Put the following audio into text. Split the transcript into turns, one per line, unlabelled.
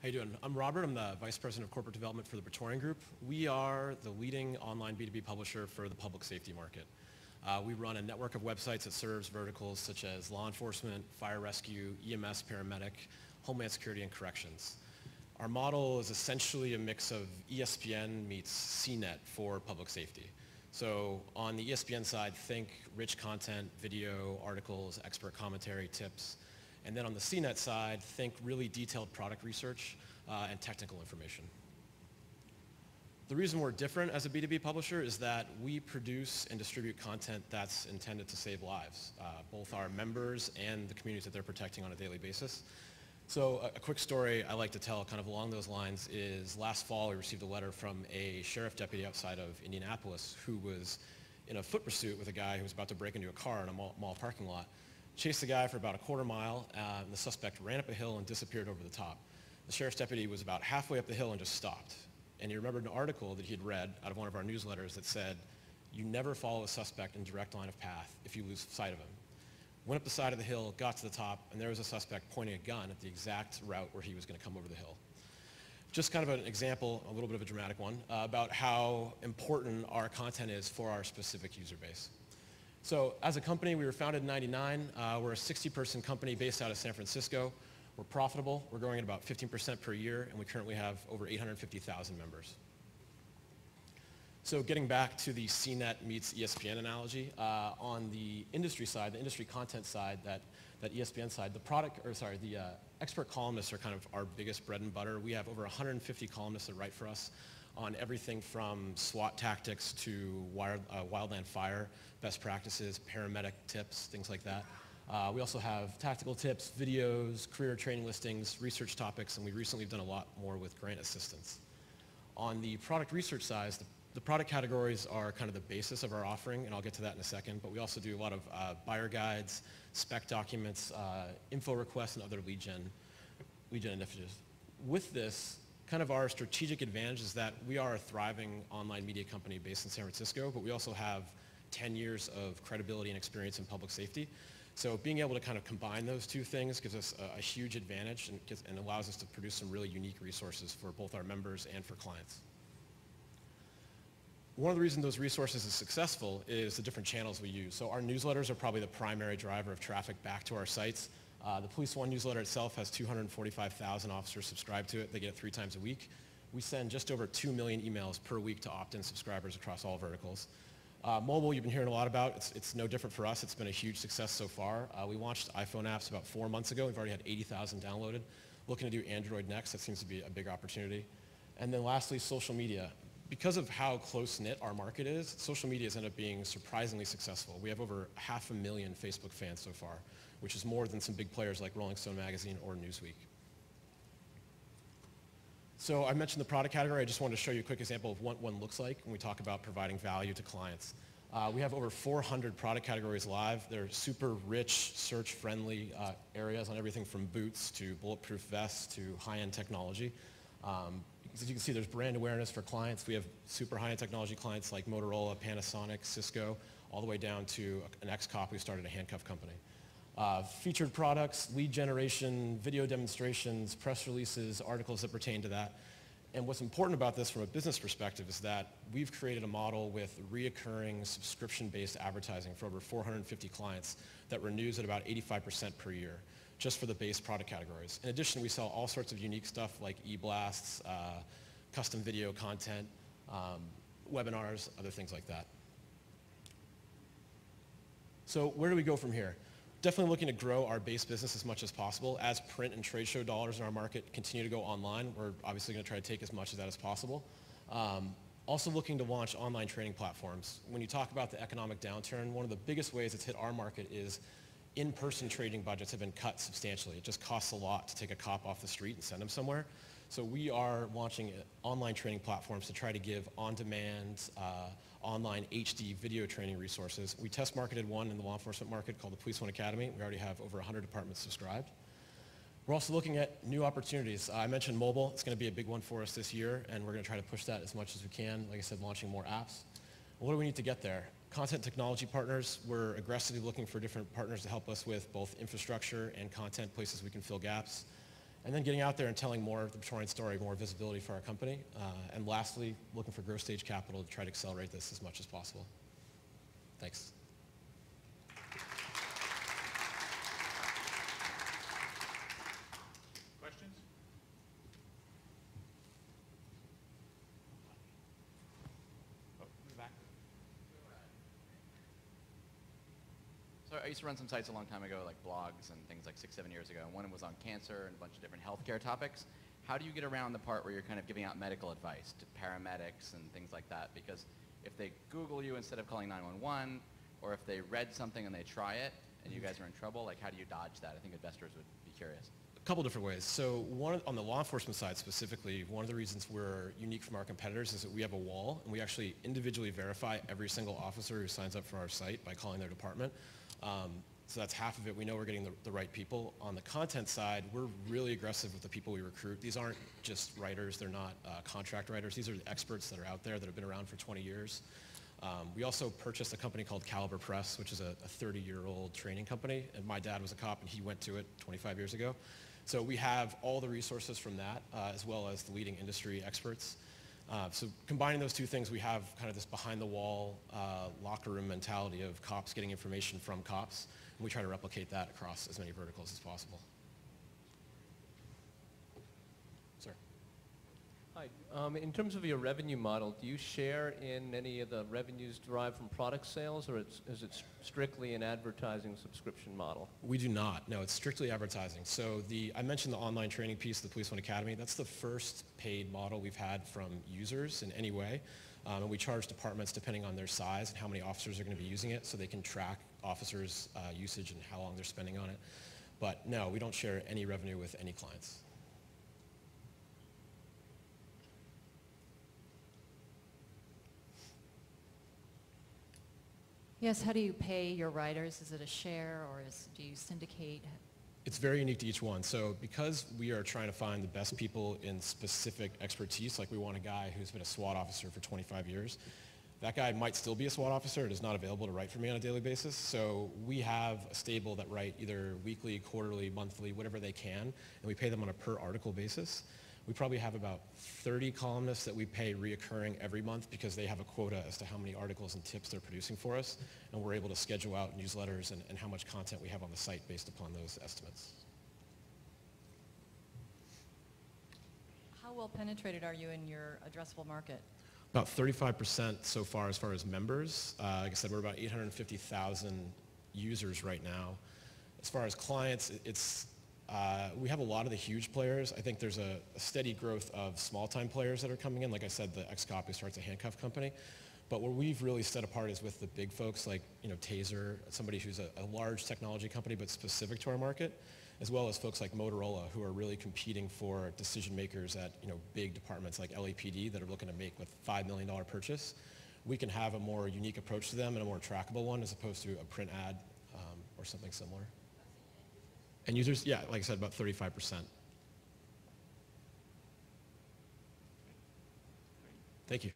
How you doing? I'm Robert. I'm the Vice President of Corporate Development for the Praetorian Group. We are the leading online B2B publisher for the public safety market. We run a network of websites that serves verticals such as law enforcement, fire rescue, EMS, paramedic, homeland security, and corrections. Our model is essentially a mix of ESPN meets CNET for public safety. So on the ESPN side, think rich content, video, articles, expert commentary, tips. And then on the CNET side, think really detailed product research and technical information. The reason we're different as a B2B publisher is that we produce and distribute content that's intended to save lives, both our members and the communities that they're protecting on a daily basis. So a quick story I like to tell kind of along those lines is last fall we received a letter from a sheriff deputy outside of Indianapolis who was in a foot pursuit with a guy who was about to break into a car in a mall parking lot. Chased the guy for about a quarter mile, and the suspect ran up a hill and disappeared over the top. The sheriff's deputy was about halfway up the hill and just stopped. And he remembered an article that he had read out of one of our newsletters that said, you never follow a suspect in direct line of path if you lose sight of him. Went up the side of the hill, got to the top, and there was a suspect pointing a gun at the exact route where he was going to come over the hill. Just kind of an example, a little bit of a dramatic one, about how important our content is for our specific user base. So as a company, we were founded in '99. We're a 60-person company based out of San Francisco. We're profitable. We're growing at about 15% per year, and we currently have over 850,000 members. So getting back to the CNET meets ESPN analogy, on the industry side, the industry content side, that ESPN side, the expert columnists are kind of our biggest bread and butter. We have over 150 columnists that write for us on everything from SWAT tactics to wildland fire, best practices, paramedic tips, things like that. We also have tactical tips, videos, career training listings, research topics, and we recently have done a lot more with grant assistance. On the product research side, the product categories are kind of the basis of our offering, and I'll get to that in a second, but we also do a lot of buyer guides, spec documents, info requests, and other lead gen initiatives. With this, kind of our strategic advantage is that we are a thriving online media company based in San Francisco, but we also have 10 years of credibility and experience in public safety. So being able to kind of combine those two things gives us a huge advantage and allows us to produce some really unique resources for both our members and for clients. One of the reasons those resources is successful is the different channels we use. So our newsletters are probably the primary driver of traffic back to our sites. The Police One newsletter itself has 245,000 officers subscribed to it. They get it 3 times a week. We send just over 2 million emails per week to opt-in subscribers across all verticals. Mobile, you've been hearing a lot about. It's no different for us. It's been a huge success so far. We launched iPhone apps about 4 months ago. We've already had 80,000 downloaded. Looking to do Android next. That seems to be a big opportunity. And then lastly, social media. Because of how close-knit our market is, social media has ended up being surprisingly successful. We have over 500,000 Facebook fans so far, which is more than some big players like Rolling Stone magazine or Newsweek. So I mentioned the product category. I just wanted to show you a quick example of what one looks like when we talk about providing value to clients. We have over 400 product categories live. They're super rich, search-friendly areas on everything from boots to bulletproof vests to high-end technology. As you can see, there's brand awareness for clients. We have super high-end technology clients like Motorola, Panasonic, Cisco, all the way down to an ex-cop who started a handcuff company. Featured products, lead generation, video demonstrations, press releases, articles that pertain to that. And what's important about this from a business perspective is that we've created a model with reoccurring subscription-based advertising for over 450 clients that renews at about 85% per year, just for the base product categories. In addition, we sell all sorts of unique stuff like e-blasts, custom video content, webinars, other things like that. So where do we go from here? Definitely looking to grow our base business as much as possible. As print and trade show dollars in our market continue to go online, we're obviously going to try to take as much of that as possible. Also looking to launch online training platforms. When you talk about the economic downturn, one of the biggest ways it's hit our market is in-person trading budgets have been cut substantially. It just costs a lot to take a cop off the street and send them somewhere. So we are launching online training platforms to try to give on-demand, online HD video training resources. We test marketed one in the law enforcement market called the Police One Academy. We already have over 100 departments subscribed. We're also looking at new opportunities. I mentioned mobile. It's going to be a big one for us this year, and we're going to try to push that as much as we can. Like I said, launching more apps. What do we need to get there? Content technology partners. We're aggressively looking for different partners to help us with both infrastructure and content, places we can fill gaps. And then getting out there and telling more of the Praetorian story, more visibility for our company. And lastly, looking for growth stage capital to try to accelerate this as much as possible. Thanks.
Questions? Oh, in the back.
So I used to run some sites a long time ago, like blogs and things like 6, 7 years ago. And one was on cancer and a bunch of different healthcare topics. How do you get around the part where you're kind of giving out medical advice to paramedics and things like that? Because if they Google you instead of calling 911, or if they read something and they try it and you guys are in trouble, like how do you dodge that? I think investors would be curious.
A couple different ways. So on the law enforcement side specifically, one of the reasons we're unique from our competitors is that we have a wall, and we actually individually verify every single officer who signs up for our site by calling their department. So that's half of it. We know we're getting the right people. On the content side, we're really aggressive with the people we recruit. These aren't just writers. They're not contract writers. These are the experts that are out there that have been around for 20 years. We also purchased a company called Caliber Press, which is a 30-year-old training company. And my dad was a cop, and he went to it 25 years ago. So we have all the resources from that, as well as the leading industry experts. So combining those two things, we have kind of this behind-the-wall locker room mentality of cops getting information from cops, and we try to replicate that across as many verticals as possible. Sir.
Hi. In terms of your revenue model, do you share in any of the revenues derived from product sales, or is it strictly an advertising subscription model?
We do not. No, it's strictly advertising. So I mentioned the online training piece, the Police One Academy. That's the first paid model we've had from users in any way. And we charge departments depending on their size and how many officers are going to be using it, so they can track officers' usage and how long they're spending on it. But no, we don't share any revenue with any clients.
Yes, how do you pay your writers? Is it a share, or do you syndicate?
It's very unique to each one. So because we are trying to find the best people in specific expertise, like we want a guy who's been a SWAT officer for 25 years, that guy might still be a SWAT officer and is not available to write for me on a daily basis. So we have a stable that write either weekly, quarterly, monthly, whatever they can, and we pay them on a per article basis. We probably have about 30 columnists that we pay reoccurring every month because they have a quota as to how many articles and tips they're producing for us, and we're able to schedule out newsletters and how much content we have on the site based upon those estimates.
How well penetrated are you in your addressable market?
About 35% so far as members. Like I said, we're about 850,000 users right now. As far as clients, we have a lot of the huge players. I think there's a steady growth of small-time players that are coming in. Like I said, the ex-cop who starts a handcuff company. But where we've really set apart is with the big folks like Taser, somebody who's a large technology company but specific to our market, as well as folks like Motorola who are really competing for decision makers at big departments like LAPD that are looking to make a $5 million purchase. We can have a more unique approach to them and a more trackable one as opposed to a print ad or something similar. And users, yeah, like I said, about 35%. Thank you.